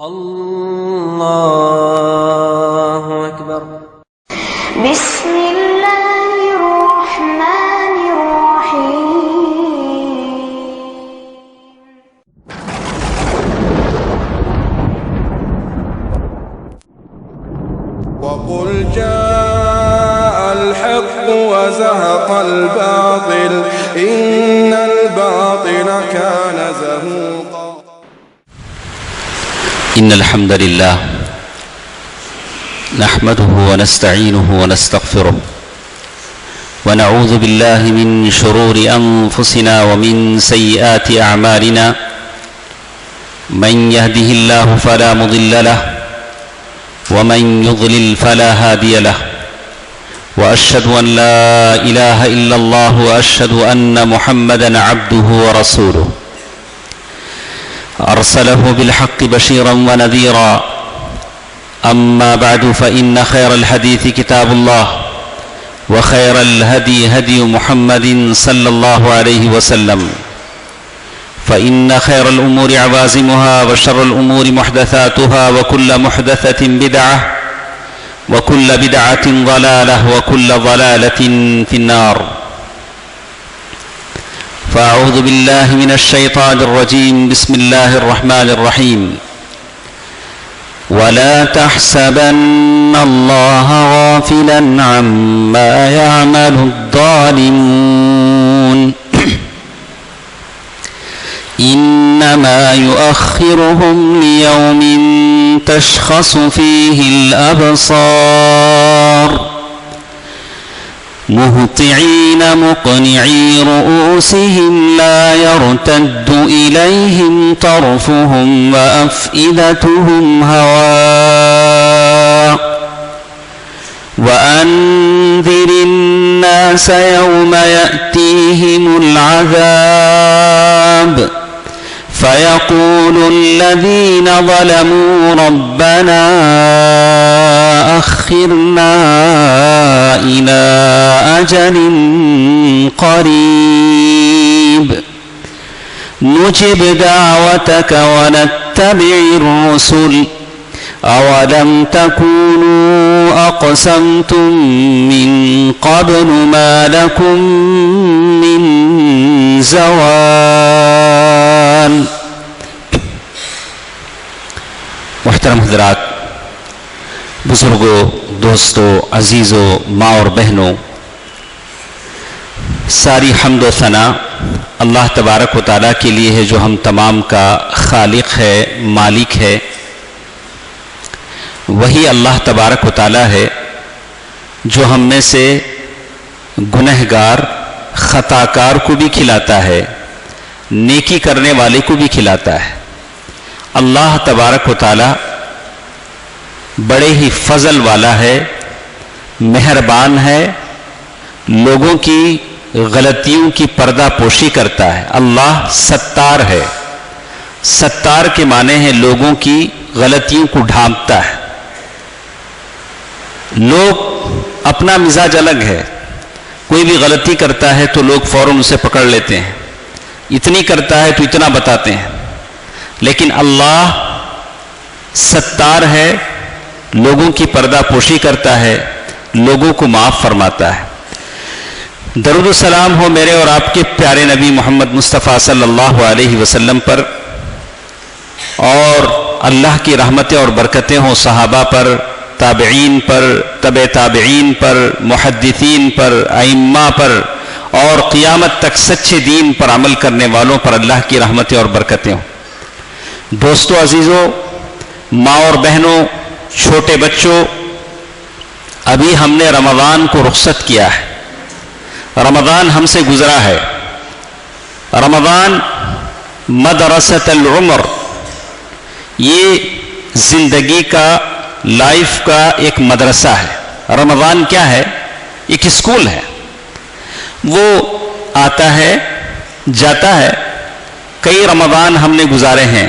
الله أكبر. بسم الله الرحمن الرحيم. وقل جاء الحق وزهق الباطل إن الباطل كان زهوقا. إن الحمد لله نحمده ونستعينه ونستغفره ونعوذ بالله من شرور أنفسنا ومن سيئات أعمالنا من يهده الله فلا مضل له ومن يضلل فلا هادي له وأشهد أن لا إله إلا الله وأشهد أن محمدًا عبده ورسوله أرسله بالحق بشيرا ونذيرا أما بعد فإن خير الحديث كتاب الله وخير الهدي هدي محمد صلى الله عليه وسلم فإن خير الأمور عوازمها وشر الأمور محدثاتها وكل محدثة بدعة وكل بدعة ضلالة وكل ضلالة في النار. فأعوذ بالله من الشيطان الرجيم. بسم الله الرحمن الرحيم. ولا تحسبن الله غافلا عما يعمل الظالمون إنما يؤخرهم ليوم تشخص فيه الأبصار مهطعين مقنعي رؤوسهم لا يرتد إليهم طرفهم وأفئدتهم هواء وأنذر الناس يوم يأتيهم العذاب فيقول الذين ظلموا ربنا أخرنا إلى أجل قريب نجب دعوتك ونتبع الرسل أولم تكونوا أقسمتم من قبل ما لكم من زوال. محترم حضرات، بزرگوں، دوستوں، عزیزوں، ماں اور بہنوں، ساری حمد و ثنا اللہ تبارک و تعالیٰ کے لیے ہے جو ہم تمام کا خالق ہے، مالک ہے. وہی اللہ تبارک و تعالیٰ ہے جو ہم میں سے گنہگار خطاکار کو بھی کھلاتا ہے، نیکی کرنے والے کو بھی کھلاتا ہے. اللہ تبارک و تعالیٰ بڑے ہی فضل والا ہے، مہربان ہے، لوگوں کی غلطیوں کی پردہ پوشی کرتا ہے. اللہ ستار ہے. ستار کے معنی ہے لوگوں کی غلطیوں کو ڈھانپتا ہے. لوگ اپنا مزاج الگ ہے، کوئی بھی غلطی کرتا ہے تو لوگ فوراً اسے پکڑ لیتے ہیں، اتنی کرتا ہے تو اتنا بتاتے ہیں. لیکن اللہ ستار ہے، لوگوں کی پردہ پوشی کرتا ہے، لوگوں کو معاف فرماتا ہے. درود و سلام ہو میرے اور آپ کے پیارے نبی محمد مصطفیٰ صلی اللہ علیہ وسلم پر، اور اللہ کی رحمتیں اور برکتیں ہوں صحابہ پر، تابعین پر، تبع تابعین پر، محدثین پر، ائمہ پر، اور قیامت تک سچے دین پر عمل کرنے والوں پر اللہ کی رحمتیں اور برکتیں ہوں. دوستو، عزیزوں، ماں اور بہنوں، چھوٹے بچوں، ابھی ہم نے رمضان کو رخصت کیا ہے. رمضان ہم سے گزرا ہے. رمضان مدرسۃ العمر، یہ زندگی کا، لائف کا ایک مدرسہ ہے. رمضان کیا ہے؟ ایک اسکول ہے. وہ آتا ہے، جاتا ہے. کئی رمضان ہم نے گزارے ہیں،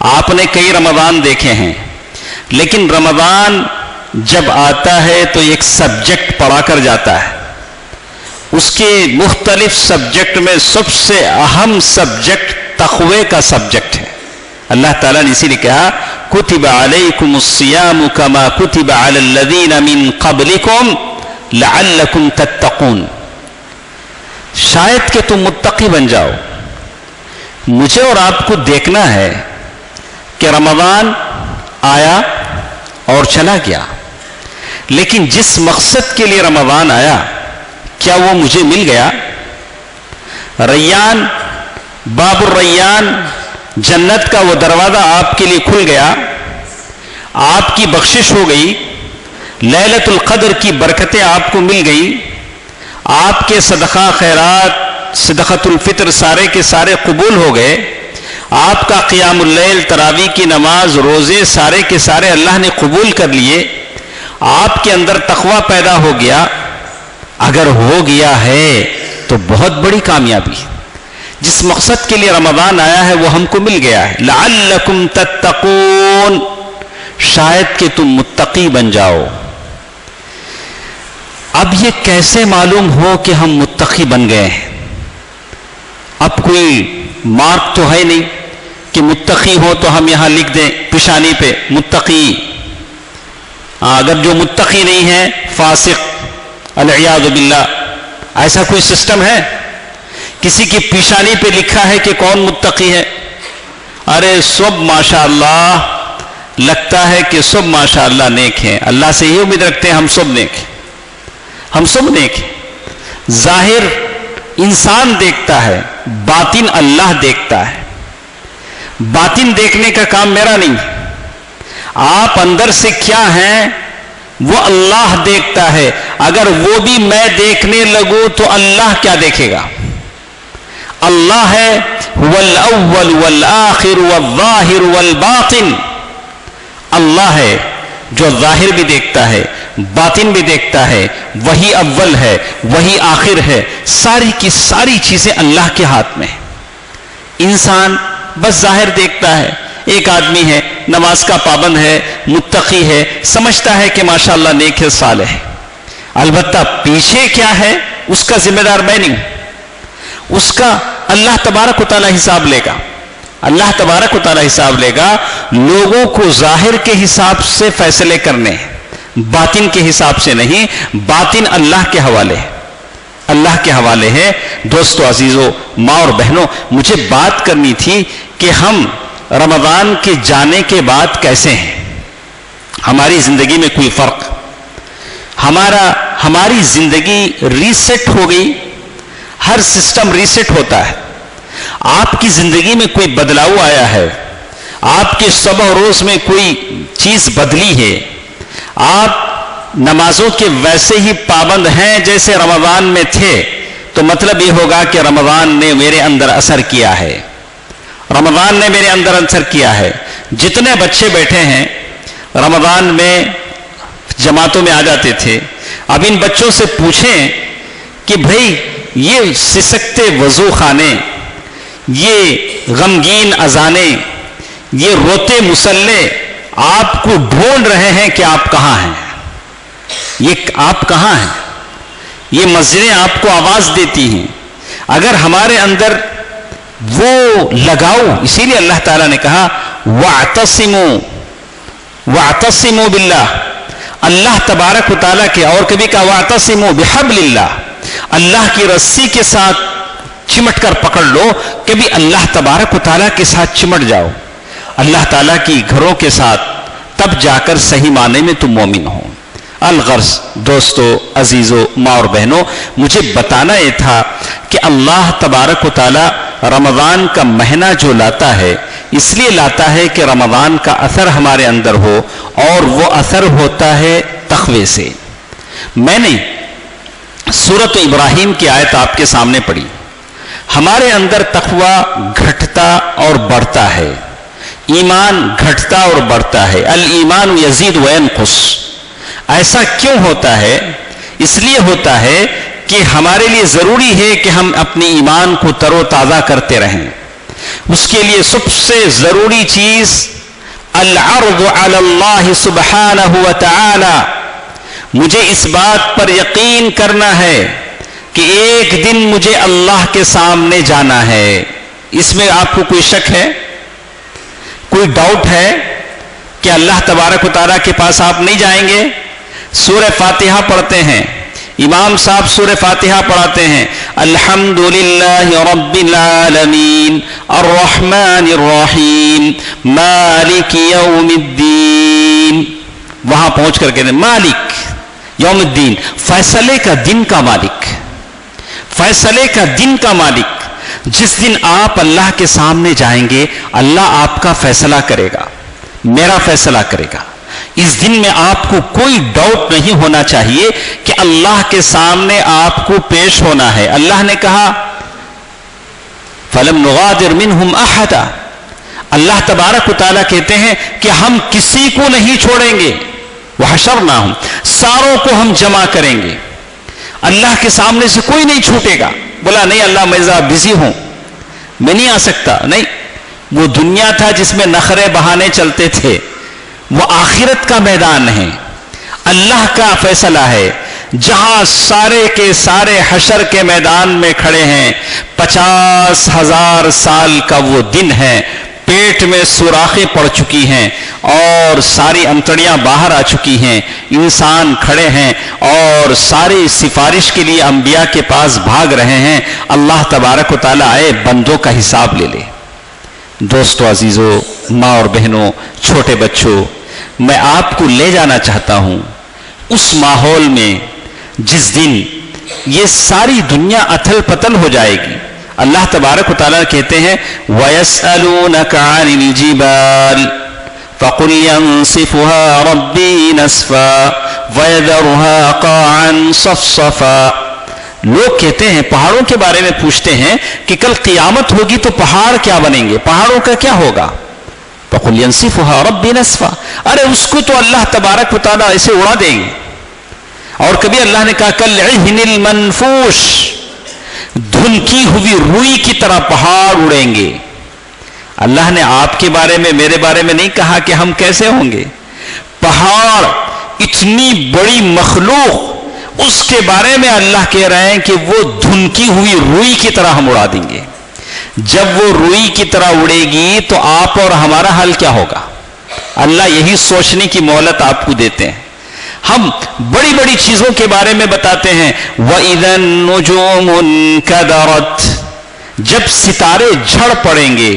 آپ نے کئی رمضان دیکھے ہیں، لیکن رمضان جب آتا ہے تو ایک سبجیکٹ پڑھا کر جاتا ہے. اس کے مختلف سبجیکٹ میں سب سے اہم سبجیکٹ تقوی کا سبجیکٹ ہے. اللہ تعالیٰ نے اسی لیے کہا کتب علیکم الصیام کما کتب علی الذین من قبلکم لعلکم تتقون، شاید کہ تم متقی بن جاؤ۔ مجھے اور آپ کو دیکھنا ہے کہ رمضان آیا اور چلا گیا، لیکن جس مقصد کے لیے رمضان آیا کیا وہ مجھے مل گیا؟ ریان، باب الریان، جنت کا وہ دروازہ آپ کے لیے کھل گیا، آپ کی بخشش ہو گئی، لیلۃ القدر کی برکتیں آپ کو مل گئی، آپ کے صدقہ خیرات، صدقۃ الفطر سارے کے سارے قبول ہو گئے، آپ کا قیام اللیل، تراویح کی نماز، روزے سارے کے سارے اللہ نے قبول کر لیے، آپ کے اندر تقوی پیدا ہو گیا۔ اگر ہو گیا ہے تو بہت بڑی کامیابی، جس مقصد کے لیے رمضان آیا ہے وہ ہم کو مل گیا ہے۔ لعلکم تتقون، شاید کہ تم متقی بن جاؤ۔ اب یہ کیسے معلوم ہو کہ ہم متقی بن گئے ہیں؟ اب کوئی مارک تو ہے نہیں کہ متقی ہو تو ہم یہاں لکھ دیں پیشانی پہ متقی، اگر جو متقی نہیں ہے فاسق، العیاذ باللہ، ایسا کوئی سسٹم ہے؟ کسی کی پیشانی پہ لکھا ہے کہ کون متقی ہے؟ ارے سب ماشاءاللہ، لگتا ہے کہ سب ماشاءاللہ نیک ہیں، اللہ سے یہ امید رکھتے ہیں ہم سب نیک ہیں، ہم سب نیک ہیں۔ ظاہر انسان دیکھتا ہے، باطن اللہ دیکھتا ہے۔ باطن دیکھنے کا کام میرا نہیں، آپ اندر سے کیا ہیں وہ اللہ دیکھتا ہے۔ اگر وہ بھی میں دیکھنے لگوں تو اللہ کیا دیکھے گا؟ اللہ ہے والاول والآخر والظاہر والباطن، اللہ ہے جو ظاہر بھی دیکھتا ہے، باطن بھی دیکھتا ہے، وہی اول ہے، وہی آخر ہے، ساری کی ساری چیزیں اللہ کے ہاتھ میں ہیں۔ انسان بس ظاہر دیکھتا ہے، ایک آدمی ہے، نماز کا پابند ہے، متقی ہے، سمجھتا ہے کہ ماشاءاللہ نیک ہے، صالح ہے، البتہ پیچھے کیا ہے اس کا ذمہ دار میں نہیں، اس کا اللہ تبارک و تعالی حساب لے گا۔ اللہ تبارک و تعالی حساب لے گا۔ لوگوں کو ظاہر کے حساب سے فیصلے کرنے ہیں، باطن کے حساب سے نہیں، باطن اللہ کے حوالے ہے، اللہ کے حوالے ہے۔ دوستو عزیزو، ماں اور بہنوں، مجھے بات کرنی تھی کہ ہم رمضان کے جانے کے بعد کیسے ہیں، ہماری زندگی میں کوئی فرق، ہماری زندگی ریسیٹ ہو گئی، ہر سسٹم ریسیٹ ہوتا ہے۔ آپ کی زندگی میں کوئی بدلاؤ آیا ہے، آپ کے صبح و روز میں کوئی چیز بدلی ہے، آپ نمازوں کے ویسے ہی پابند ہیں جیسے رمضان میں تھے، تو مطلب یہ ہوگا کہ رمضان نے میرے اندر اثر کیا ہے، رمضان نے میرے اندر اثر کیا ہے۔ جتنے بچے بیٹھے ہیں رمضان میں جماعتوں میں آ جاتے تھے، اب ان بچوں سے پوچھیں کہ بھئی یہ سسکتے وضو خانے، یہ غمگین اذانیں، یہ روتے مصلے آپ کو ڈھونڈ رہے ہیں کہ آپ کہاں ہیں، یہ آپ کہاں ہیں، یہ مسجدیں آپ کو آواز دیتی ہیں۔ اگر ہمارے اندر وہ لگاؤ، اسی لیے اللہ تعالیٰ نے کہا وَاعْتَصِمُوا وَاعْتَصِمُوا بِاللَّهِ، اللہ تبارک و تعالیٰ کے، اور کبھی کہا وَاعْتَصِمُوا بِحَبْلِ اللَّهِ، اللہ کی رسی کے ساتھ چمٹ کر پکڑ لو، کبھی اللہ تبارک و تعالیٰ کے ساتھ چمٹ جاؤ، اللہ تعالیٰ کی گھروں کے ساتھ، تب جا کر صحیح معنی میں تم مومن ہو۔ الغرض دوستو عزیزو، ماں اور بہنوں، مجھے بتانا یہ تھا کہ اللہ تبارک و تعالیٰ رمضان کا مہینہ جو لاتا ہے، اس لیے لاتا ہے کہ رمضان کا اثر ہمارے اندر ہو، اور وہ اثر ہوتا ہے تقوی سے۔ میں نے سورۃ ابراہیم کی آیت آپ کے سامنے پڑھی، ہمارے اندر تقوی گھٹتا اور بڑھتا ہے، ایمان گھٹتا اور بڑھتا ہے، الایمان یزید وینقص۔ ایسا کیوں ہوتا ہے؟ اس لیے ہوتا ہے کہ ہمارے لیے ضروری ہے کہ ہم اپنے ایمان کو تر و تازہ کرتے رہیں۔ اس کے لیے سب سے ضروری چیز العرض علی اللہ سبحانہ وتعالی، مجھے اس بات پر یقین کرنا ہے کہ ایک دن مجھے اللہ کے سامنے جانا ہے۔ اس میں آپ کو کوئی شک ہے؟ کوئی ڈاؤٹ ہے کہ اللہ تبارک و تعالیٰ کے پاس آپ نہیں جائیں گے؟ سورہ فاتحہ پڑھتے ہیں، امام صاحب سورہ فاتحہ پڑھاتے ہیں، الحمدللہ رب العالمین الرحمن الرحیم مالک یوم الدین، وہاں پہنچ کر کہتے ہیں مالک یوم الدین، فیصلے کا دن کا مالک، فیصلے کا دن کا مالک۔ جس دن آپ اللہ کے سامنے جائیں گے اللہ آپ کا فیصلہ کرے گا، میرا فیصلہ کرے گا۔ اس دن میں آپ کو کوئی ڈاؤٹ نہیں ہونا چاہیے کہ اللہ کے سامنے آپ کو پیش ہونا ہے۔ اللہ نے کہا فَلَمْ نُغَادِرْ مِنْهُمْ أَحَدًا، اللہ تبارک و تعالیٰ کہتے ہیں کہ ہم کسی کو نہیں چھوڑیں گے، وَحَشَرْنَاهُمْ، ساروں کو ہم جمع کریں گے، اللہ کے سامنے سے کوئی نہیں چھوٹے گا۔ بولا نہیں اللہ میں ذرا بزی ہوں، میں نہیں آ سکتا، نہیں، وہ دنیا تھا جس میں نخرے بہانے چلتے تھے، وہ آخرت کا میدان ہے، اللہ کا فیصلہ ہے، جہاں سارے کے سارے حشر کے میدان میں کھڑے ہیں، 50,000 سال کا وہ دن ہے، پیٹ میں سوراخیں پڑ چکی ہیں اور ساری انتڑیاں باہر آ چکی ہیں، انسان کھڑے ہیں اور ساری سفارش کے لیے انبیاء کے پاس بھاگ رہے ہیں، اللہ تبارک و تعالیٰ آئے بندوں کا حساب لے لے۔ دوستو عزیزو، ماں اور بہنوں، چھوٹے بچوں، میں آپ کو لے جانا چاہتا ہوں اس ماحول میں جس دن یہ ساری دنیا اتھل پتل ہو جائے گی۔ اللہ تبارک و تعالیٰ کہتے ہیں وَيَسْأَلُونَكَ عَنِ الْجِبَالِ فَقُلْ يَنْسِفُهَا رَبِّي نَسْفًا وَيَذَرُهَا قَاعًا صَفْصَفًا۔ لوگ کہتے ہیں، پہاڑوں کے بارے میں پوچھتے ہیں کہ کل قیامت ہوگی تو پہاڑ کیا بنیں گے، پہاڑوں کا کیا ہوگا؟ فَقُلْ يَنْسِفُهَا رَبِّي نَسْفًا، ارے اس کو تو اللہ تبارک و تعالیٰ اسے اڑا دیں گے۔ اور کبھی اللہ نے کہا کَالْعِهْنِ الْمَنْفُوشِ، دھنکی ہوئی روئی کی طرح پہاڑ اڑیں گے۔ اللہ نے آپ کے بارے میں، میرے بارے میں نہیں کہا کہ ہم کیسے ہوں گے۔ پہاڑ اتنی بڑی مخلوق، اس کے بارے میں اللہ کہہ رہے ہیں کہ وہ دھنکی ہوئی روئی کی طرح ہم اڑا دیں گے۔ جب وہ روئی کی طرح اڑے گی تو آپ اور ہمارا حال کیا ہوگا؟ اللہ یہی سوچنے کی مہلت آپ کو دیتے ہیں۔ ہم بڑی بڑی چیزوں کے بارے میں بتاتے ہیں، وَإِذَا النُّجُومُ انْكَدَرَتْ، جب ستارے جھڑ پڑیں گے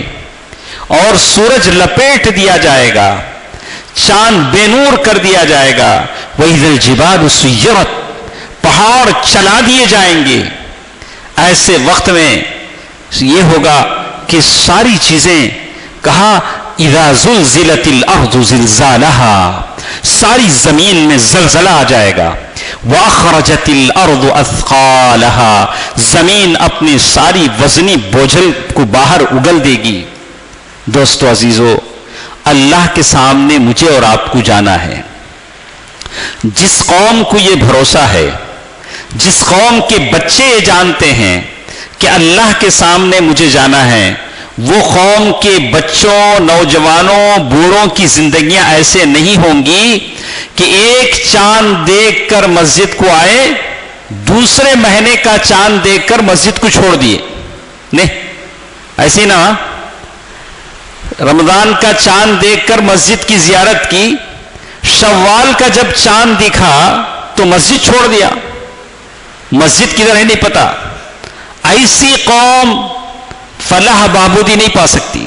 اور سورج لپیٹ دیا جائے گا، چاند بے نور کر دیا جائے گا، وَإِذَا الْجِبَالُ سُيِّرَتْ، پہاڑ چلا دیے جائیں گے، ایسے وقت میں یہ ہوگا کہ ساری چیزیں، کہا اذا زلزلت الارض زلزالها، ساری زمین میں زلزلہ آ جائے گا، واخرجت الارض اثقالها، زمین اپنی ساری وزنی بوجھل کو باہر اگل دے گی۔ دوستو عزیزو، اللہ کے سامنے مجھے اور آپ کو جانا ہے۔ جس قوم کو یہ بھروسہ ہے، جس قوم کے بچے یہ جانتے ہیں کہ اللہ کے سامنے مجھے جانا ہے، وہ قوم کے بچوں، نوجوانوں، بوڑھوں کی زندگیاں ایسے نہیں ہوں گی کہ ایک چاند دیکھ کر مسجد کو آئے، دوسرے مہینے کا چاند دیکھ کر مسجد کو چھوڑ دیے۔ نہیں، ایسی نہ، رمضان کا چاند دیکھ کر مسجد کی زیارت کی، شوال کا جب چاند دکھا تو مسجد چھوڑ دیا، مسجد کدھر ہے نہیں پتا۔ ایسی قوم فلاح بہبودی نہیں پا سکتی۔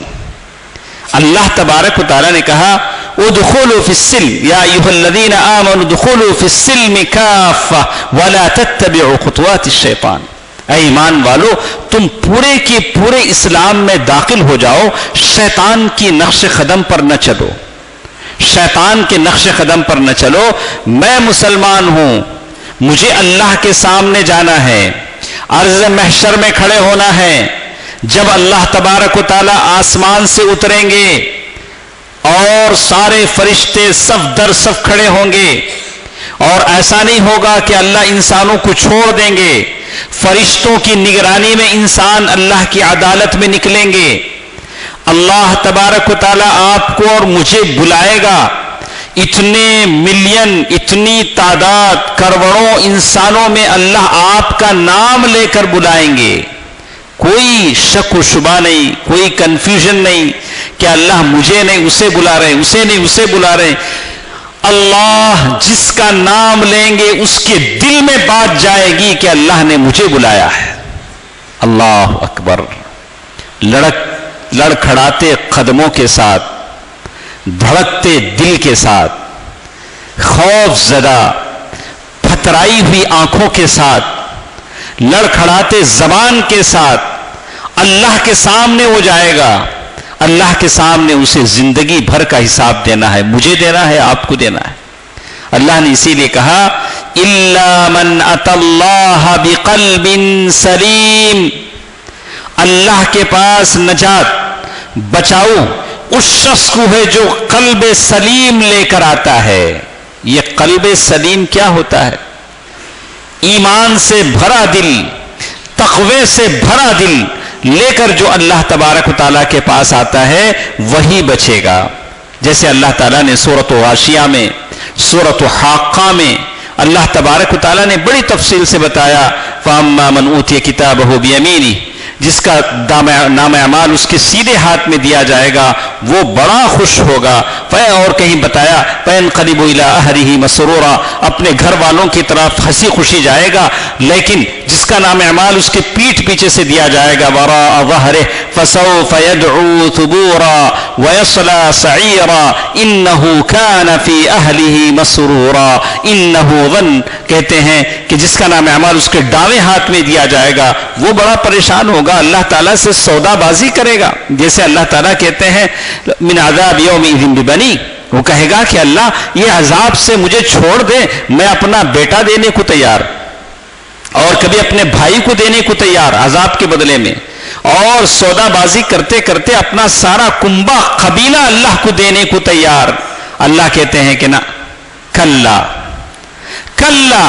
اللہ تبارک و تعالیٰ نے کہا ادخلوا فی السلم یا ایھا الذین آمنوا ادخلوا فی السلم کافہ ولا تتبعوا خطوات الشیطان، اے ایمان والو تم پورے کے پورے اسلام میں داخل ہو جاؤ، شیطان کی نقش قدم پر نہ چلو، شیطان کے نقش قدم پر نہ چلو۔ میں مسلمان ہوں، مجھے اللہ کے سامنے جانا ہے، عرض محشر میں کھڑے ہونا ہے، جب اللہ تبارک و تعالیٰ آسمان سے اتریں گے اور سارے فرشتے صف در صف کھڑے ہوں گے، اور ایسا نہیں ہوگا کہ اللہ انسانوں کو چھوڑ دیں گے، فرشتوں کی نگرانی میں انسان اللہ کی عدالت میں نکلیں گے۔ اللہ تبارک و تعالیٰ آپ کو اور مجھے بلائے گا، اتنے ملین، اتنی تعداد، کروڑوں انسانوں میں اللہ آپ کا نام لے کر بلائیں گے، کوئی شک و شبہ نہیں، کوئی کنفیوژن نہیں کہ اللہ مجھے نہیں اسے بلا رہے ہیں، اسے نہیں اسے بلا رہے ہیں۔ اللہ جس کا نام لیں گے اس کے دل میں بات جائے گی کہ اللہ نے مجھے بلایا ہے۔ اللہ اکبر۔ لڑکھڑاتے قدموں کے ساتھ، دھڑکتے دل کے ساتھ، خوف زدہ پھترائی ہوئی آنکھوں کے ساتھ، لڑکھڑاتے زبان کے ساتھ اللہ کے سامنے ہو جائے گا۔ اللہ کے سامنے اسے زندگی بھر کا حساب دینا ہے، مجھے دینا ہے، آپ کو دینا ہے۔ اللہ نے اسی لیے کہا اِلَّا مَنْ أَتَى اللَّهَ بِقَلْبٍ سَلِيمٍ، اللہ کے پاس نجات بچاؤ اس شخص کو ہے جو قلب سلیم لے کر آتا ہے۔ یہ قلب سلیم کیا ہوتا ہے؟ ایمان سے بھرا دل، تقوی سے بھرا دل لے کر جو اللہ تبارک و تعالیٰ کے پاس آتا ہے وہی بچے گا۔ جیسے اللہ تعالیٰ نے سورۃ غاشیہ میں، سورۃ حاقہ میں اللہ تبارک و تعالیٰ نے بڑی تفصیل سے بتایا فَأَمَّا مَنْ أُوتِيَ كِتَابَهُ بِيَمِينِهِ، جس کا نام اعمال اس کے سیدھے ہاتھ میں دیا جائے گا وہ بڑا خوش ہوگا۔ اور کہیں بتایا فَيَنْقَلِبُ إِلَىٰ أَهْلِهِ مَسْرُورًا، اپنے گھر والوں کی طرف ہنسی خوشی جائے گا۔ لیکن جس کا نام اعمال اس کے پیٹھ پیچھے سے دیا جائے گا وَرَاءَ ظَهْرِهِ فَسَوْفَ يَدْعُو ثُبُورًا وَيَصْلَىٰ سَعِيرًا إِنَّهُ كَانَ فِي أَهْلِهِ مَسْرُورًا إِنَّهُ ظَنَّ، کہتے ہیں کہ جس کا نام اعمال اس کے دائیں ہاتھ میں دیا جائے گا وہ بڑا پریشان ہوگا، اللہ تعالیٰ سے سودا بازی کرے گا۔ جیسے اللہ تعالیٰ کہتے ہیں من عذاب یومئذ ببنی، وہ کہے گا کہ اللہ یہ عذاب سے مجھے چھوڑ دے، میں اپنا بیٹا دینے کو تیار، اور کبھی اپنے بھائی کو دینے کو تیار عذاب کے بدلے میں، اور سودا بازی کرتے کرتے اپنا سارا کنبہ قبیلہ اللہ کو دینے کو تیار۔ اللہ کہتے ہیں کہ نہ، کلا کلا،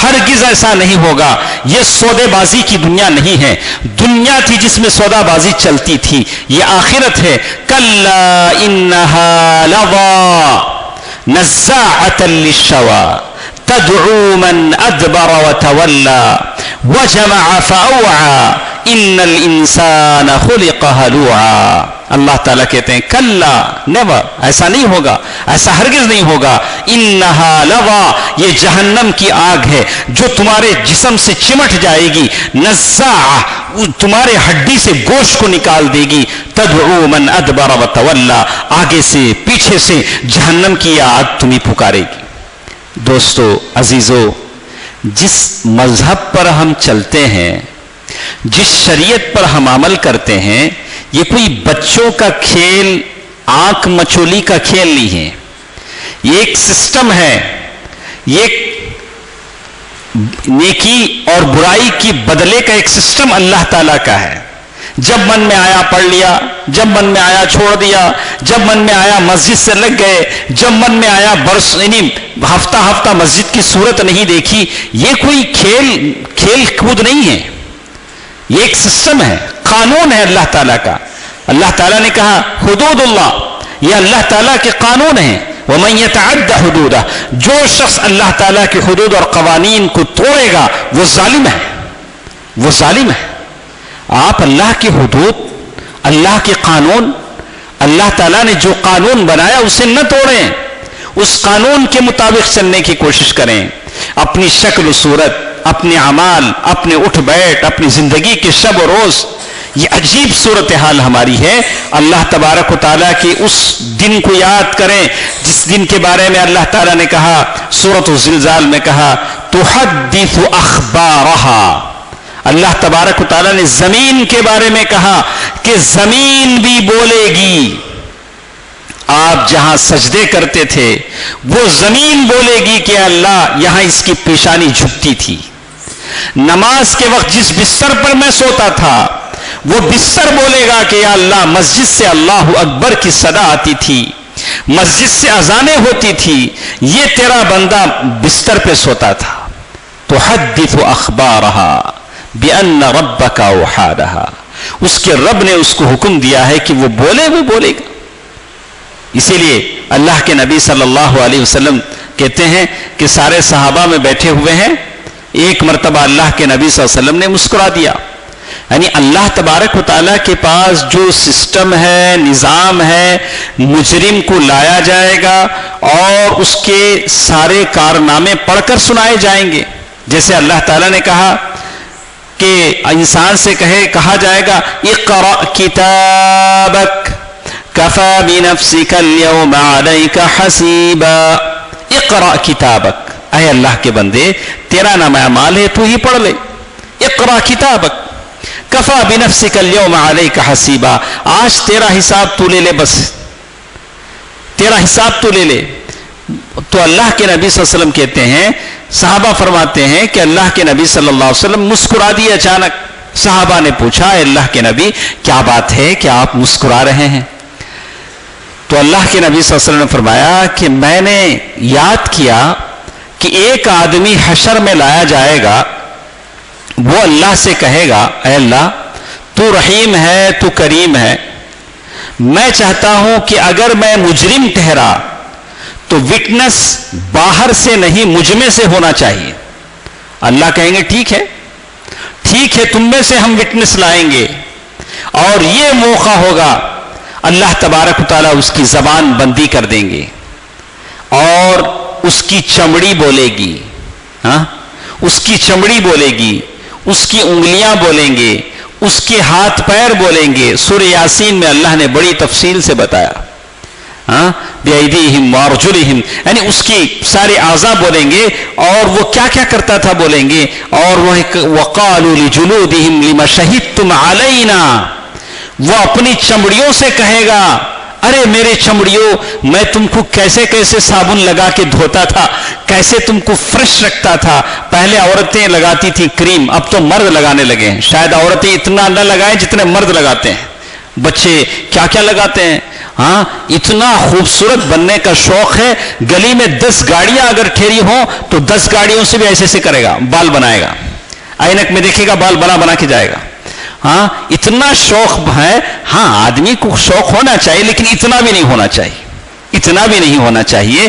ہرگز ایسا نہیں ہوگا۔ یہ سودے بازی کی دنیا نہیں ہے، دنیا تھی جس میں سودا بازی چلتی تھی، یہ آخرت ہے۔ کلا انہا لظى نزاعۃ للشوى تدعو من ادبر وتولى وجمع فاوعى ان الانسان خلق هلوعا۔ اللہ تعالیٰ کہتے ہیں کلا، نیور، ایسا نہیں ہوگا، ایسا ہرگز نہیں ہوگا۔ انہا لظى، یہ جہنم کی آگ ہے جو تمہارے جسم سے چمٹ جائے گی، نزاع، تمہارے ہڈی سے گوشت کو نکال دے گی، تدعو من ادبر وتولى، آگے سے پیچھے سے جہنم کی آگ تمہیں پکارے گی۔ دوستو عزیزو، جس مذہب پر ہم چلتے ہیں، جس شریعت پر ہم عمل کرتے ہیں، یہ کوئی بچوں کا کھیل، آنکھ مچولی کا کھیل نہیں ہے، یہ ایک سسٹم ہے، یہ نیکی اور برائی کی بدلے کا ایک سسٹم اللہ تعالیٰ کا ہے۔ جب من میں آیا پڑھ لیا، جب من میں آیا چھوڑ دیا، جب من میں آیا مسجد سے لگ گئے، جب من میں آیا برس یعنی ہفتہ ہفتہ مسجد کی صورت نہیں دیکھی۔ یہ کوئی کھیل کود نہیں ہے، یہ ایک سسٹم ہے، قانون ہے اللہ تعالیٰ کا۔ اللہ تعالیٰ نے کہا حدود اللہ، یہ اللہ تعالیٰ کے قانون ہیں۔ وَمَن يَتَعَدَّ حُدُودَهُ، جو شخص اللہ تعالیٰ کے حدود اور قوانین کو توڑے گا وہ ظالم ہے، وہ ظالم ہے۔ آپ اللہ کی حدود، اللہ کے قانون، اللہ تعالیٰ نے جو قانون بنایا اسے نہ توڑیں، اس قانون کے مطابق چلنے کی کوشش کریں۔ اپنی شکل و صورت، اپنے اعمال، اپنے اٹھ بیٹھ، اپنی زندگی کے شب و روز، یہ عجیب صورتحال ہماری ہے۔ اللہ تبارک و تعالیٰ کی اس دن کو یاد کریں جس دن کے بارے میں اللہ تعالیٰ نے کہا، سورۃ الزلزال میں کہا تحدث اخبارها۔ اللہ تبارک و تعالیٰ نے زمین کے بارے میں کہا کہ زمین بھی بولے گی۔ آپ جہاں سجدے کرتے تھے وہ زمین بولے گی کہ اللہ یہاں اس کی پیشانی جھکتی تھی۔ نماز کے وقت جس بستر پر میں سوتا تھا وہ بستر بولے گا کہ یا اللہ مسجد سے اللہ اکبر کی صدا آتی تھی، مسجد سے اذانیں ہوتی تھی، یہ تیرا بندہ بستر پہ سوتا تھا۔ تحدث اخبارها بأن ربك أوحى، اس کے رب نے اس کو حکم دیا ہے کہ وہ بولے، وہ بولے گا۔ اسی لیے اللہ کے نبی صلی اللہ علیہ وسلم کہتے ہیں کہ سارے صحابہ میں بیٹھے ہوئے ہیں، ایک مرتبہ اللہ کے نبی صلی اللہ علیہ وسلم نے مسکرا دیا، یعنی اللہ تبارک و تعالیٰ کے پاس جو سسٹم ہے، نظام ہے، مجرم کو لایا جائے گا اور اس کے سارے کارنامے پڑھ کر سنائے جائیں گے. جیسے اللہ تعالیٰ نے کہا کہ انسان سے کہا جائے گا اقرأ کتابک کفی بنفسک اليوم علیک حسیبا. اقرأ کتابک، اے اللہ کے بندے تیرا نام اعمال ہے، تو ہی پڑھ لے. اقرأ کتابک کفی بنفسک اليوم علیک حسیبا. آج تیرا حساب تو لے لے، بس تیرا حساب تو لے لے. تو اللہ کے نبی صلی اللہ علیہ وسلم کہتے ہیں، صحابہ فرماتے ہیں کہ اللہ کے نبی صلی اللہ علیہ وسلم مسکرا دیے اچانک. صحابہ نے پوچھا، اے اللہ کے نبی کیا بات ہے کہ آپ مسکرا رہے ہیں؟ تو اللہ کے نبی صلی اللہ علیہ وسلم نے فرمایا کہ میں نے یاد کیا کہ ایک آدمی حشر میں لایا جائے گا، وہ اللہ سے کہے گا اے اللہ تو رحیم ہے، تو کریم ہے، میں چاہتا ہوں کہ اگر میں مجرم ٹھہرا تو وٹنس باہر سے نہیں مجھ میں سے ہونا چاہیے. اللہ کہیں گے ٹھیک ہے تم میں سے ہم وٹنس لائیں گے. اور یہ موقع ہوگا اللہ تبارک و تعالیٰ اس کی زبان بندی کر دیں گے اور اس کی چمڑی بولے گی، اس کی چمڑی بولے گی، اس کی انگلیاں بولیں گے، اس کے ہاتھ پیر بولیں گے. سورہ یاسین میں اللہ نے بڑی تفصیل سے بتایا، بِأَيْدِيهِمْ وَأَرْجُلِهِمْ، یعنی اس کی سارے اعضاء بولیں گے اور وہ کیا کیا کرتا تھا بولیں گے. اور وہ وَقَالُوا لِجُلُودِهِمْ لِمَ شَهِدتُّمْ عَلَيْنَا، وہ اپنی چمڑیوں سے کہے گا ارے میرے چمڑیوں، میں تم کو کیسے کیسے صابن لگا کے دھوتا تھا، کیسے تم کو فریش رکھتا تھا. پہلے عورتیں لگاتی تھی کریم، اب تو مرد لگانے لگے ہیں. شاید عورتیں اتنا نہ لگائیں جتنے مرد لگاتے ہیں. بچے کیا کیا لگاتے ہیں. اتنا خوبصورت بننے کا شوق ہے، گلی میں 10 گاڑیاں اگر ٹھہری ہوں تو 10 گاڑیوں سے بھی ایسے سے کرے گا، بال بنائے گا، اینک میں دیکھے گا بال بنا کے جائے گا. اتنا شوق ہے. آدمی کو شوق ہونا چاہیے لیکن اتنا بھی نہیں ہونا چاہیے.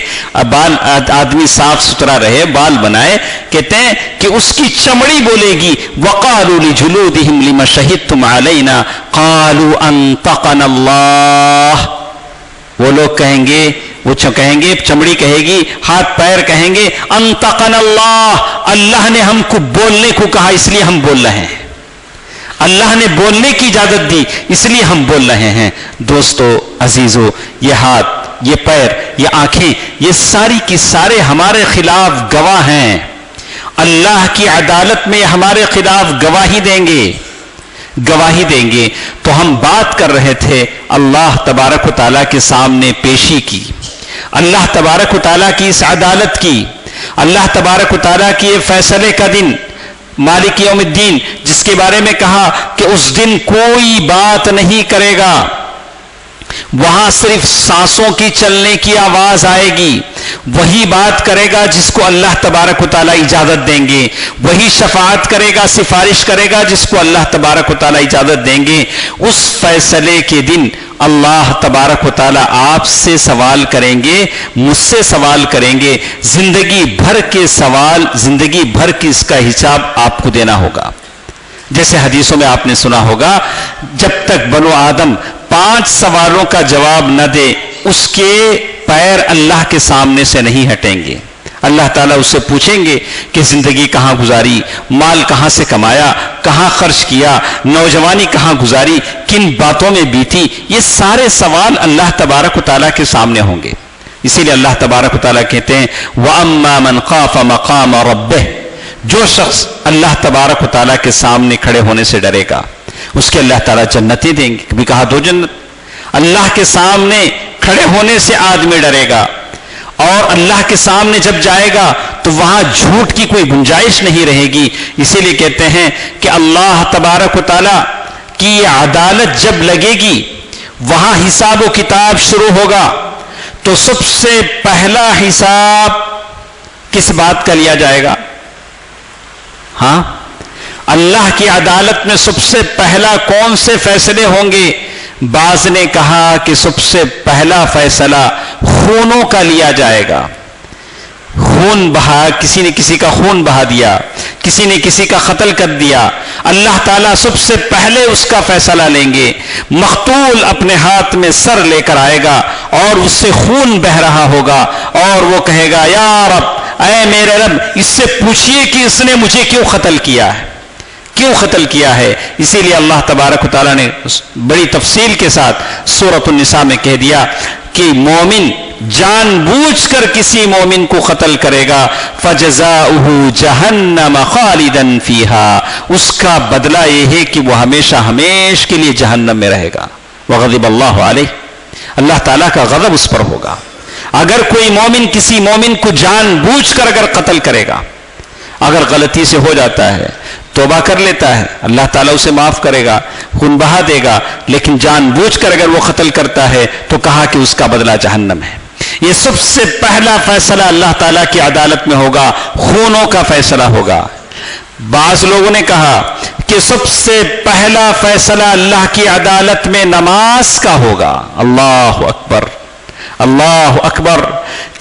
بال آدمی صاف ستھرا رہے، بال بنائے. کہتے ہیں کہ اس کی چمڑی بولے گی وَقَالُوا لِجُلُودِهِمْ لِمَ شَهِدتُّمْ عَلَيْنَا قَالُوا أَنطَقَنَا اللَّهُ. وہ لوگ کہیں گے، چمڑی کہے گی، ہاتھ پیر کہیں گے انطقنا اللہ، اللہ نے ہم کو بولنے کو کہا اس لیے ہم بول رہے ہیں، اللہ نے بولنے کی اجازت دی اس لیے ہم بول رہے ہیں. دوستو عزیزو، یہ ہاتھ، یہ پیر، یہ آنکھیں، یہ ساری کی سارے ہمارے خلاف گواہ ہیں. اللہ کی عدالت میں ہمارے خلاف گواہی دیں گے. تو ہم بات کر رہے تھے اللہ تبارک و تعالیٰ کے سامنے پیشی کی، اللہ تبارک و تعالیٰ کی اس عدالت کی، اللہ تبارک و تعالیٰ کی یہ فیصلے کا دن مالک یوم الدین، جس کے بارے میں کہا کہ اس دن کوئی بات نہیں کرے گا، وہاں صرف سانسوں کی چلنے کی آواز آئے گی. وہی بات کرے گا جس کو اللہ تبارک و تعالیٰ اجازت دیں گے، وہی شفاعت کرے گا، سفارش کرے گا جس کو اللہ تبارک و تعالیٰ اجازت دیں گے. اس فیصلے کے دن اللہ تبارک و تعالیٰ آپ سے سوال کریں گے، مجھ سے سوال کریں گے. زندگی بھر کے سوال، زندگی بھر کی اس کا حساب آپ کو دینا ہوگا. جیسے حدیثوں میں آپ نے سنا ہوگا، جب تک بنو آدم 5 سوالوں کا جواب نہ دے اس کے پیر اللہ کے سامنے سے نہیں ہٹیں گے. اللہ تعالیٰ اس سے پوچھیں گے کہ زندگی کہاں گزاری، مال کہاں سے کمایا، کہاں خرچ کیا، نوجوانی کہاں گزاری، کن باتوں میں بیتی. یہ سارے سوال اللہ تبارک و تعالیٰ کے سامنے ہوں گے. اسی لیے اللہ تبارک و تعالیٰ کہتے ہیں وَأَمَّا مَنْ خَافَ مَقَامَ رَبِّهِ، جو شخص اللہ تبارک و تعالیٰ کے سامنے کھڑے ہونے سے ڈرے گا اس کے اللہ تعالیٰ جنتیں دیں گے. کبھی کہا 2 جنت. اللہ کے سامنے کھڑے ہونے سے آدمی ڈرے گا اور اللہ کے سامنے جب جائے گا تو وہاں جھوٹ کی کوئی گنجائش نہیں رہے گی. اسی لیے کہتے ہیں کہ اللہ تبارک و تعالیٰ کی عدالت جب لگے گی، وہاں حساب و کتاب شروع ہوگا تو سب سے پہلا حساب کس بات کا لیا جائے گا؟ اللہ کی عدالت میں سب سے پہلا کون سے فیصلے ہوں گے؟ بعض نے کہا کہ سب سے پہلا فیصلہ خونوں کا لیا جائے گا. خون بہا، کسی نے کسی کا خون بہا دیا کسی نے کسی کا قتل کر دیا، اللہ تعالیٰ سب سے پہلے اس کا فیصلہ لیں گے۔ مقتول اپنے ہاتھ میں سر لے کر آئے گا اور اس سے خون بہ رہا ہوگا اور وہ کہے گا یا رب، اے میرے رب، اس سے پوچھئے کہ اس نے مجھے کیوں قتل کیا ہے، کیوں قتل کیا ہے۔ اسی لیے اللہ تبارک و تعالیٰ نے بڑی تفصیل کے ساتھ سورۃ النساء میں کہہ دیا کہ مومن جان بوجھ کر کسی مومن کو قتل کرے گا فَجَزَاؤُهُ جَهَنَّمَ خَالِدًا فِيهَا، اس کا بدلہ یہ ہے کہ وہ ہمیشہ کے لیے جہنم میں رہے گا۔ وَغَضِبَ اللَّهُ عَلَيْهِ، اللہ تعالیٰ کا غضب اس پر ہوگا۔ اگر کوئی مومن کسی مومن کو جان بوجھ کر اگر قتل کرے گا، اگر غلطی سے ہو جاتا ہے، توبہ کر لیتا ہے، اللہ تعالیٰ اسے معاف کرے گا، خون بہا دے گا، لیکن جان بوجھ کر اگر وہ قتل کرتا ہے تو کہا کہ اس کا بدلہ جہنم ہے۔ یہ سب سے پہلا فیصلہ اللہ تعالیٰ کی عدالت میں ہوگا، خونوں کا فیصلہ ہوگا۔ بعض لوگوں نے کہا کہ سب سے پہلا فیصلہ اللہ کی عدالت میں نماز کا ہوگا۔ اللہ اکبر، اللہ اکبر،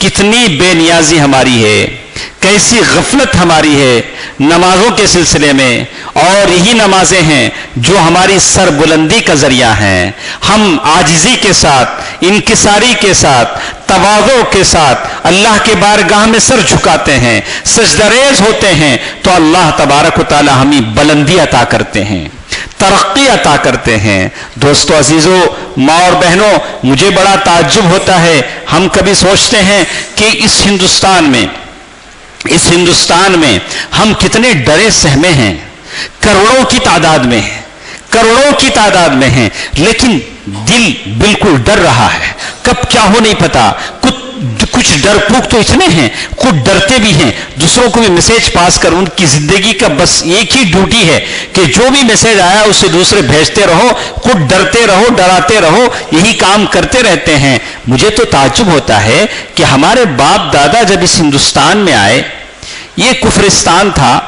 کتنی بے نیازی ہماری ہے، کیسی غفلت ہماری ہے نمازوں کے سلسلے میں، اور یہی نمازیں ہیں جو ہماری سر بلندی کا ذریعہ ہیں۔ ہم عاجزی کے ساتھ، انکساری کے ساتھ، تواضع کے ساتھ اللہ کے بارگاہ میں سر جھکاتے ہیں، سجدہ ریز ہوتے ہیں، تو اللہ تبارک و تعالی ہمیں بلندی عطا کرتے ہیں، ترقی عطا کرتے ہیں۔ دوستو عزیزو، ماں اور بہنوں، مجھے بڑا تعجب ہوتا ہے، ہم کبھی سوچتے ہیں کہ اس ہندوستان میں ہم کتنے ڈرے سہمے ہیں، کروڑوں کی تعداد میں ہیں، کروڑوں کی تعداد میں ہیں، لیکن دل بالکل ڈر رہا ہے، کب کیا ہو نہیں پتا۔ کچھ ڈرپوک تو اتنے ہیں، خود ڈرتے بھی ہیں، دوسروں کو بھی میسج پاس کر، ان کی زندگی کا بس ایک ہی ڈیوٹی ہے کہ جو بھی میسج آیا اسے دوسرے بھیجتے رہو، خود ڈرتے رہو، ڈراتے رہو، یہی کام کرتے رہتے ہیں۔ مجھے تو تعجب ہوتا ہے کہ ہمارے باپ دادا جب اس ہندوستان میں آئے، یہ کفرستان تھا،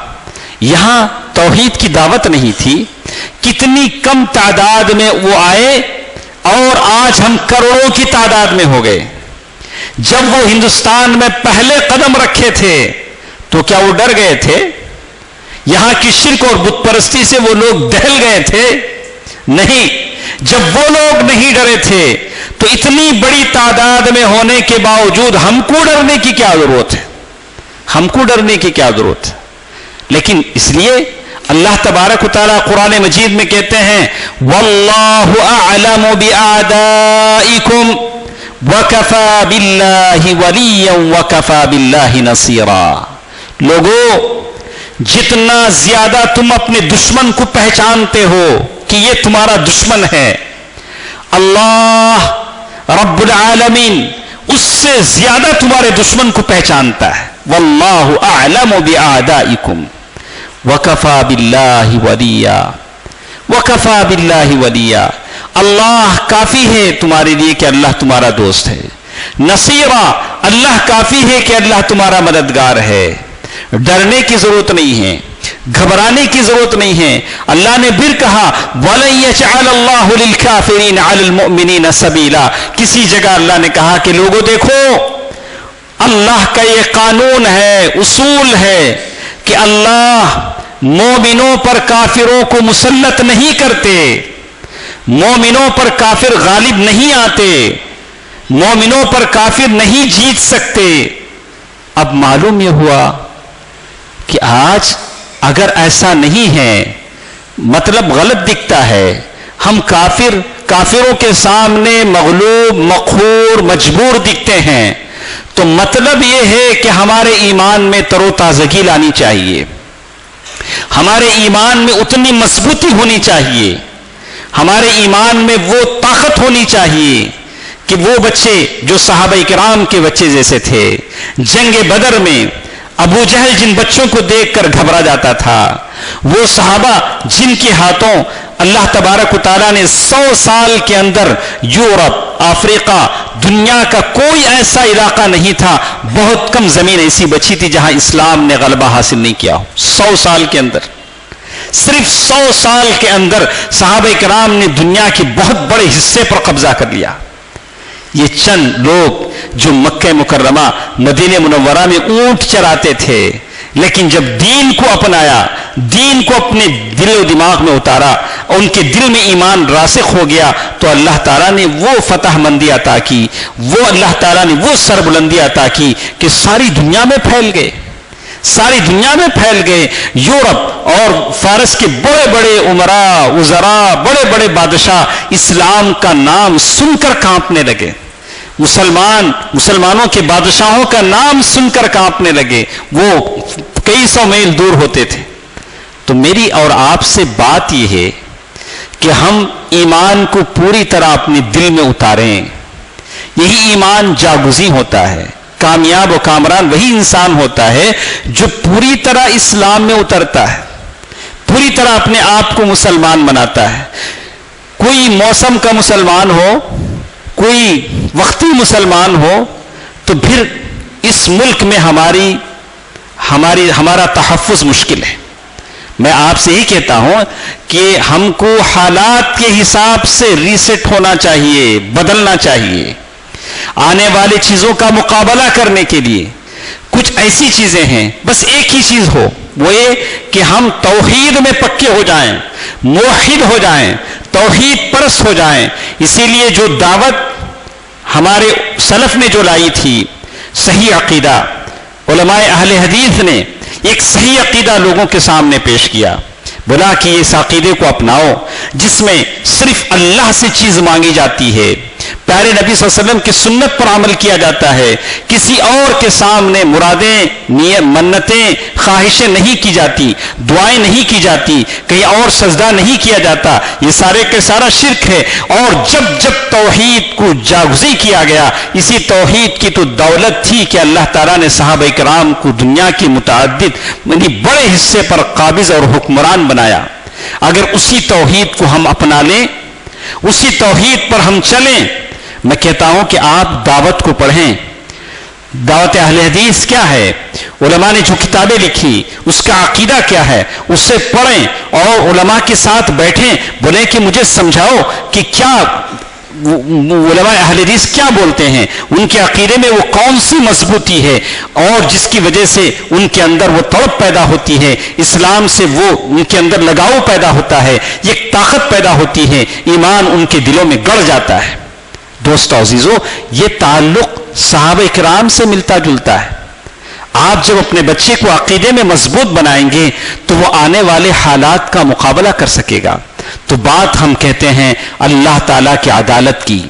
یہاں توحید کی دعوت نہیں تھی، کتنی کم تعداد میں وہ آئے اور آج ہم کروڑوں کی تعداد میں ہو گئے۔ جب وہ ہندوستان میں پہلے قدم رکھے تھے تو کیا وہ ڈر گئے تھے؟ یہاں کی شرک اور بت پرستی سے وہ لوگ دہل گئے تھے؟ نہیں۔ جب وہ لوگ نہیں ڈرے تھے تو اتنی بڑی تعداد میں ہونے کے باوجود ہم کو ڈرنے کی کیا ضرورت ہے؟ ہم کو ڈرنے کی کیا ضرورت ہے؟ لیکن اس لیے اللہ تبارک و تعالیٰ قرآن مجید میں کہتے ہیں واللہ اعلم بِأَعْدَائِكُمْ وَكَفَى بِاللَّهِ وَلِيًّا وَكَفَى بِاللَّهِ نَصِيرًا۔ لوگو، جتنا زیادہ تم اپنے دشمن کو پہچانتے ہو کہ یہ تمہارا دشمن ہے، اللہ رب العالمین اس سے زیادہ تمہارے دشمن کو پہچانتا ہے۔ واللہ اعلم بِأَعْدَائِكُمْ وَكَفَى بِاللَّهِ وَلِيًّا وَكَفَى بِاللَّهِ وَلِيًّا، اللہ کافی ہے تمہارے لیے کہ اللہ تمہارا دوست ہے۔ نصیرا، اللہ کافی ہے کہ اللہ تمہارا مددگار ہے۔ ڈرنے کی ضرورت نہیں ہے، گھبرانے کی ضرورت نہیں ہے۔ اللہ نے پھر کہا وَلَن يَجْعَلَ اللَّهُ لِلْكَافِرِينَ عَلَى الْمُؤْمِنِينَ سَبِيلًا، کسی جگہ اللہ نے کہا کہ لوگوں دیکھو، اللہ کا یہ قانون ہے، اصول ہے کہ اللہ مومنوں پر کافروں کو مسلط نہیں کرتے، مومنوں پر کافر غالب نہیں آتے، مومنوں پر کافر نہیں جیت سکتے۔ اب معلوم یہ ہوا کہ آج اگر ایسا نہیں ہے، مطلب غلط دکھتا ہے، ہم کافروں کے سامنے مغلوب، مقہور، مجبور دکھتے ہیں، تو مطلب یہ ہے کہ ہمارے ایمان میں تر و تازگی لانی چاہیے، ہمارے ایمان میں اتنی مضبوطی ہونی چاہیے، ہمارے ایمان میں وہ طاقت ہونی چاہیے کہ وہ بچے جو صحابہ کرام کے بچے جیسے تھے، جنگ بدر میں ابو جہل جن بچوں کو دیکھ کر گھبرا جاتا تھا، وہ صحابہ جن کے ہاتھوں اللہ تبارک و تعالیٰ نے 100 سال کے اندر یورپ، افریقہ، دنیا کا کوئی ایسا علاقہ نہیں تھا، بہت کم زمین ایسی بچی تھی جہاں اسلام نے غلبہ حاصل نہیں کیا ہو۔ 100 سال کے اندر، صرف 100 سال کے اندر صحابہ کرام نے دنیا کے بہت بڑے حصے پر قبضہ کر لیا۔ یہ چند لوگ جو مکہ مکرمہ، مدینہ منورہ میں اونٹ چراتے تھے، لیکن جب دین کو اپنایا، دین کو اپنے دل و دماغ میں اتارا، ان کے دل میں ایمان راسخ ہو گیا، تو اللہ تعالیٰ نے وہ فتح مندی عطا کی، وہ اللہ تعالیٰ نے وہ سربلندی عطا کی کہ ساری دنیا میں پھیل گئے، ساری دنیا میں پھیل گئے۔ یورپ اور فارس کے بڑے بڑے عمراء، وزراء، بڑے بڑے بادشاہ اسلام کا نام سن کر کانپنے لگے، مسلمانوں کے بادشاہوں کا نام سن کر کانپنے لگے، وہ کئی سو میل دور ہوتے تھے۔ تو میری اور آپ سے بات یہ ہے کہ ہم ایمان کو پوری طرح اپنے دل میں اتاریں، یہی ایمان جاگزی ہوتا ہے۔ کامیاب و کامران وہی انسان ہوتا ہے جو پوری طرح اسلام میں اترتا ہے، پوری طرح اپنے آپ کو مسلمان بناتا ہے۔ کوئی موسم کا مسلمان ہو، کوئی وقتی مسلمان ہو، تو پھر اس ملک میں ہمارا تحفظ مشکل ہے۔ میں آپ سے ہی کہتا ہوں کہ ہم کو حالات کے حساب سے ریسیٹ ہونا چاہیے، بدلنا چاہیے۔ آنے والی چیزوں کا مقابلہ کرنے کے لیے کچھ ایسی چیزیں ہیں، بس ایک ہی چیز ہو، وہ یہ کہ ہم توحید میں پکے ہو جائیں، موحد ہو جائیں، توحید پرست ہو جائیں۔ اسی لیے جو دعوت ہمارے سلف نے جو لائی تھی، صحیح عقیدہ، علماء اہل حدیث نے ایک صحیح عقیدہ لوگوں کے سامنے پیش کیا، بولا کہ اس عقیدے کو اپناؤ جس میں صرف اللہ سے چیز مانگی جاتی ہے، پیارے نبی صلی اللہ علیہ وسلم کی سنت پر عمل کیا جاتا ہے، کسی اور کے سامنے مرادیں، منتیں، خواہشیں نہیں کی جاتی، دعائیں نہیں کی جاتی، کہیں اور سجدہ نہیں کیا جاتا، یہ سارے کے سارا شرک ہے۔ اور جب توحید کو جاگزی کیا گیا، اسی توحید کی تو دولت تھی کہ اللہ تعالیٰ نے صحابہ کرام کو دنیا کی متعدد بڑے حصے پر قابض اور حکمران بنایا۔ اگر اسی توحید کو ہم اپنا لیں، اسی توحید پر ہم چلیں، میں کہتا ہوں کہ آپ دعوت کو پڑھیں۔ دعوت اہل حدیث کیا ہے؟ علماء نے جو کتابیں لکھی اس کا عقیدہ کیا ہے، اسے پڑھیں اور علماء کے ساتھ بیٹھیں، بولیں کہ مجھے سمجھاؤ کہ کیا علماء اہل حدیث کیا بولتے ہیں، ان کے عقیدے میں وہ کون سی مضبوطی ہے اور جس کی وجہ سے ان کے اندر وہ تڑپ پیدا ہوتی ہے، اسلام سے وہ ان کے اندر لگاؤ پیدا ہوتا ہے، ایک طاقت پیدا ہوتی ہے، ایمان ان کے دلوں میں گڑ جاتا ہے۔ دوستو عزیزو، یہ تعلق صحابہ کرام سے ملتا جلتا ہے۔ آپ جب اپنے بچے کو عقیدے میں مضبوط بنائیں گے تو وہ آنے والے حالات کا مقابلہ کر سکے گا۔ تو بات ہم کہتے ہیں اللہ تعالیٰ کی عدالت کی۔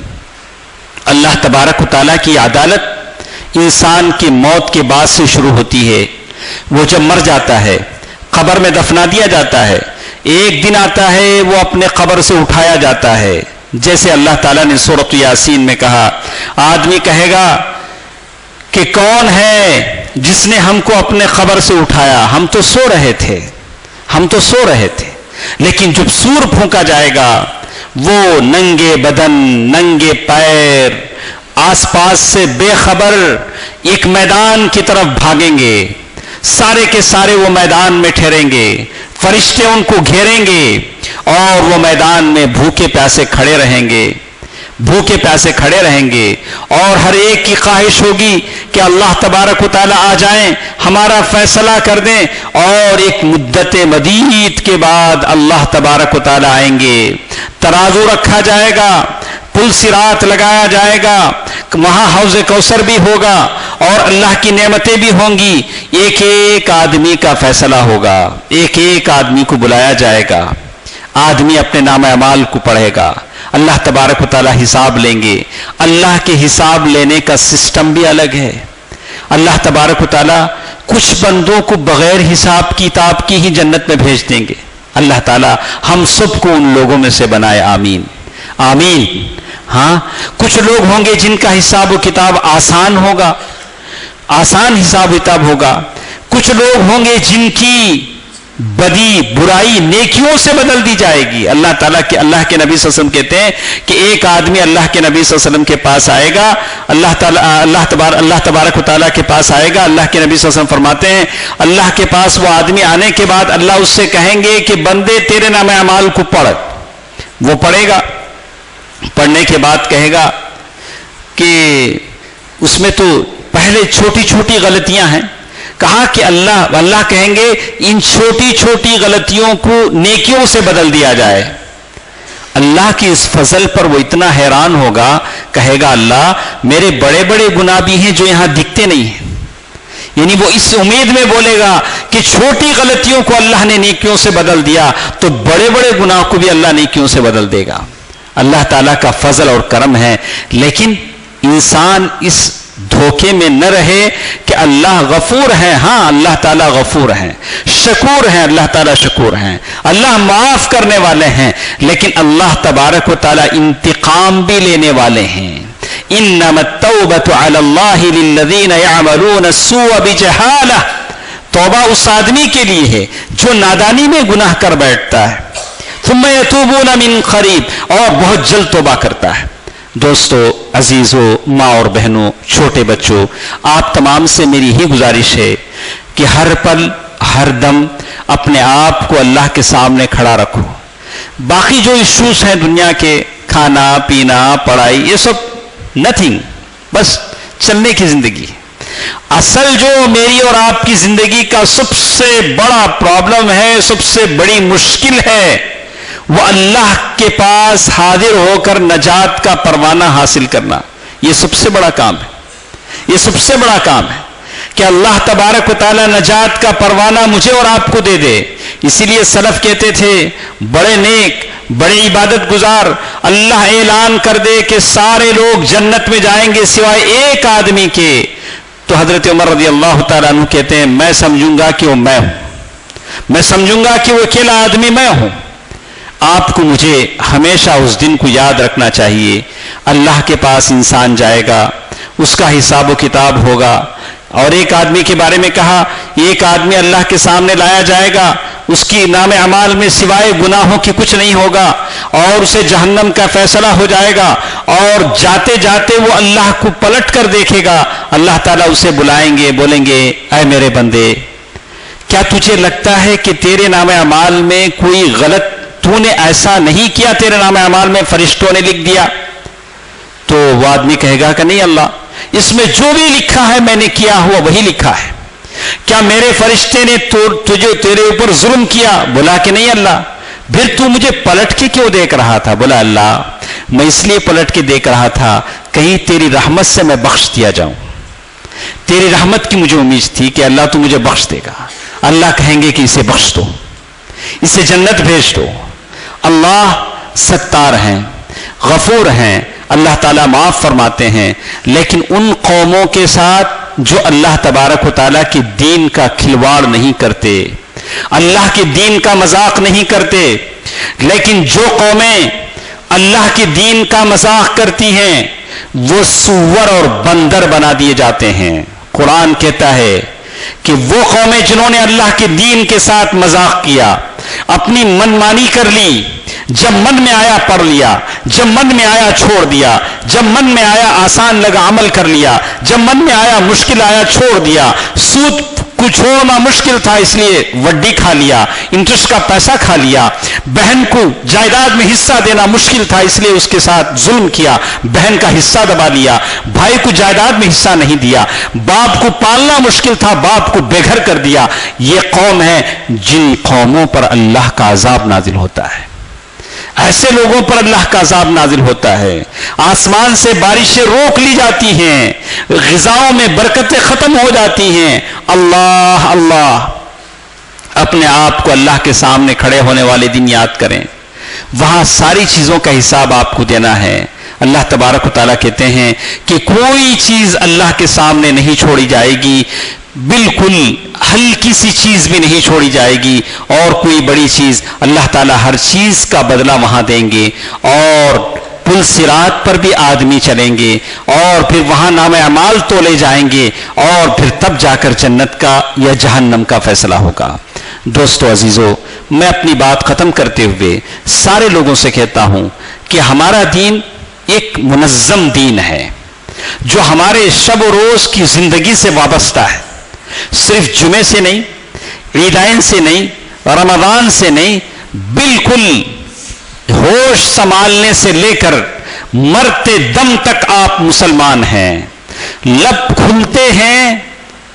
اللہ تبارک و تعالیٰ کی عدالت انسان کی موت کے بعد سے شروع ہوتی ہے۔ وہ جب مر جاتا ہے، قبر میں دفنا دیا جاتا ہے، ایک دن آتا ہے وہ اپنے قبر سے اٹھایا جاتا ہے، جیسے اللہ تعالیٰ نے سورۃ یاسین میں کہا، آدمی کہے گا کہ کون ہے جس نے ہم کو اپنے قبر سے اٹھایا، ہم تو سو رہے تھے، ہم تو سو رہے تھے۔ لیکن جب سور پھونکا جائے گا، وہ ننگے بدن، ننگے پیر، آس پاس سے بے خبر ایک میدان کی طرف بھاگیں گے، سارے کے سارے وہ میدان میں ٹھہریں گے، فرشتے ان کو گھیریں گے اور وہ میدان میں بھوکے پیاسے کھڑے رہیں گے، بھوکے پیاسے کھڑے رہیں گے، اور ہر ایک کی خواہش ہوگی کہ اللہ تبارک و تعالیٰ آ جائیں، ہمارا فیصلہ کر دیں، اور ایک مدت مدید کے بعد اللہ تبارک و تعالیٰ آئیں گے، ترازو رکھا جائے گا، پل صراط لگایا جائے گا، وہاں حوض کوثر بھی ہوگا اور اللہ کی نعمتیں بھی ہوں گی، ایک ایک آدمی کا فیصلہ ہوگا، ایک ایک آدمی کو بلایا جائے گا، آدمی اپنے نام اعمال کو پڑھے گا، اللہ تبارک و تعالیٰ حساب لیں گے۔ اللہ کے حساب لینے کا سسٹم بھی الگ ہے۔ اللہ تبارک و تعالیٰ کچھ بندوں کو بغیر حساب کتاب کی ہی جنت میں بھیج دیں گے۔ اللہ تعالیٰ ہم سب کو ان لوگوں میں سے بنائے، آمین آمین۔ ہاں، کچھ لوگ ہوں گے جن کا حساب و کتاب آسان ہوگا، آسان حساب و کتاب ہوگا، کچھ لوگ ہوں گے جن کی بدی برائی نیکیوں سے بدل دی جائے گی۔ اللہ تعالیٰ کے اللہ کے نبی صلی اللہ علیہ وسلم کہتے ہیں کہ ایک آدمی اللہ کے نبی صلی اللہ علیہ وسلم کے پاس آئے گا، اللہ تبارک و تعالیٰ کے پاس آئے گا، اللہ کے نبی صلی اللہ علیہ وسلم فرماتے ہیں اللہ کے پاس وہ آدمی آنے کے بعد اللہ اس سے کہیں گے کہ بندے تیرے نام اعمال کو پڑھ، وہ پڑھے گا، پڑھنے کے بعد کہے گا کہ اس میں تو پہلے چھوٹی چھوٹی غلطیاں ہیں، کہا کہ اللہ کہیں گے ان چھوٹی چھوٹی غلطیوں کو نیکیوں سے بدل دیا جائے. اللہ کی اس فضل پر وہ اتنا حیران ہوگا, کہے گا اللہ میرے بڑے بڑے گناہ بھی ہیں جو یہاں دکھتے نہیں ہیں. یعنی وہ اس امید میں بولے گا کہ چھوٹی غلطیوں کو اللہ نے نیکیوں سے بدل دیا تو بڑے بڑے گناہ کو بھی اللہ نیکیوں سے بدل دے گا. اللہ تعالیٰ کا فضل اور کرم ہے. لیکن انسان اس دھوکے میں نہ رہے کہ اللہ غفور ہے. ہاں اللہ تعالیٰ غفور ہیں, شکور ہیں, اللہ تعالیٰ شکور ہیں, اللہ معاف کرنے والے ہیں, لیکن اللہ تبارک و تعالیٰ انتقام بھی لینے والے ہیں. انما التوبة على الله للذين يعملون السوء بجهالة. توبہ اس آدمی کے لیے ہے جو نادانی میں گناہ کر بیٹھتا ہے, ثم يتوبون من قریب, اور بہت جلد توبہ کرتا ہے. دوستو, عزیزو, ماں اور بہنوں, چھوٹے بچوں, آپ تمام سے میری ہی گزارش ہے کہ ہر پل ہر دم اپنے آپ کو اللہ کے سامنے کھڑا رکھو. باقی جو ایشوز ہیں دنیا کے, کھانا پینا پڑھائی, یہ سب نتھنگ, بس چلنے کی زندگی. اصل جو میری اور آپ کی زندگی کا سب سے بڑا پرابلم ہے, سب سے بڑی مشکل ہے, وہ اللہ کے پاس حاضر ہو کر نجات کا پروانہ حاصل کرنا. یہ سب سے بڑا کام ہے, یہ سب سے بڑا کام ہے کہ اللہ تبارک و تعالی نجات کا پروانہ مجھے اور آپ کو دے دے. اسی لیے سلف کہتے تھے, بڑے نیک, بڑے عبادت گزار, اللہ اعلان کر دے کہ سارے لوگ جنت میں جائیں گے سوائے ایک آدمی کے, تو حضرت عمر رضی اللہ تعالیٰ عنہ کہتے ہیں میں سمجھوں گا کہ وہ میں ہوں, میں سمجھوں گا کہ وہ اکیلا آدمی میں ہوں. آپ کو مجھے ہمیشہ اس دن کو یاد رکھنا چاہیے. اللہ کے پاس انسان جائے گا, اس کا حساب و کتاب ہوگا. اور ایک آدمی کے بارے میں کہا, ایک آدمی اللہ کے سامنے لایا جائے گا, اس کی نام اعمال میں سوائے گناہوں کی کچھ نہیں ہوگا, اور اسے جہنم کا فیصلہ ہو جائے گا, اور جاتے جاتے وہ اللہ کو پلٹ کر دیکھے گا. اللہ تعالیٰ اسے بلائیں گے, بولیں گے اے میرے بندے, کیا تجھے لگتا ہے کہ تیرے نام اعمال میں کوئی غلط تو نے ایسا نہیں کیا, تیرے نام اعمال میں فرشتوں نے لکھ دیا؟ تو وہ آدمی کہے گا کہ نہیں اللہ, اس میں جو بھی لکھا ہے میں نے کیا ہوا وہی لکھا ہے. کیا میرے فرشتے نے تجھے تیرے اوپر ظلم کیا؟ بولا کہ نہیں اللہ. پھر تو مجھے پلٹ کے کیوں دیکھ رہا تھا؟ بولا اللہ میں اس لیے پلٹ کے دیکھ رہا تھا کہیں تیری رحمت سے میں بخش دیا جاؤں. تیری رحمت کی مجھے امید تھی کہ اللہ تو مجھے بخش دے گا. اللہ کہیں گے کہ اسے بخش دو, اسے جنت بھیج دو. اللہ ستار ہیں, غفور ہیں, اللہ تعالیٰ معاف فرماتے ہیں. لیکن ان قوموں کے ساتھ جو اللہ تبارک و تعالیٰ کے دین کا کھلواڑ نہیں کرتے, اللہ کے دین کا مذاق نہیں کرتے. لیکن جو قومیں اللہ کے دین کا مذاق کرتی ہیں وہ سور اور بندر بنا دیے جاتے ہیں. قرآن کہتا ہے کہ وہ قومیں جنہوں نے اللہ کے دین کے ساتھ مذاق کیا, اپنی منمانی کر لی, جب من میں آیا پڑھ لیا, جب من میں آیا چھوڑ دیا, جب من میں آیا آسان لگا عمل کر لیا, جب من میں آیا مشکل آیا چھوڑ دیا. سود کو چھوڑنا مشکل تھا اس لیے وڈی کھا لیا, انٹرسٹ کا پیسہ کھا لیا. بہن کو جائیداد میں حصہ دینا مشکل تھا اس لیے اس کے ساتھ ظلم کیا, بہن کا حصہ دبا لیا. بھائی کو جائیداد میں حصہ نہیں دیا. باپ کو پالنا مشکل تھا, باپ کو بے گھر کر دیا. یہ قوم ہے جن قوموں پر اللہ کا عذاب نازل ہوتا ہے. ایسے لوگوں پر اللہ کا عذاب نازل ہوتا ہے. آسمان سے بارشیں روک لی جاتی ہیں, غذاؤں میں برکتیں ختم ہو جاتی ہیں. اللہ اللہ, اپنے آپ کو اللہ کے سامنے کھڑے ہونے والے دن یاد کریں, وہاں ساری چیزوں کا حساب آپ کو دینا ہے. اللہ تبارک و تعالیٰ کہتے ہیں کہ کوئی چیز اللہ کے سامنے نہیں چھوڑی جائے گی, بالکل ہلکی سی چیز بھی نہیں چھوڑی جائے گی, اور کوئی بڑی چیز. اللہ تعالیٰ ہر چیز کا بدلہ وہاں دیں گے, اور پل صراط پر بھی آدمی چلیں گے, اور پھر وہاں نام اعمال تولے جائیں گے, اور پھر تب جا کر جنت کا یا جہنم کا فیصلہ ہوگا. دوستو عزیزو, میں اپنی بات ختم کرتے ہوئے سارے لوگوں سے کہتا ہوں کہ ہمارا دین ایک منظم دین ہے جو ہمارے شب و روز کی زندگی سے وابستہ ہے. صرف جمعے سے نہیں, عیدین سے نہیں, رمضان سے نہیں, بالکل ہوش سنبھالنے سے لے کر مرتے دم تک آپ مسلمان ہیں. لب کھلتے ہیں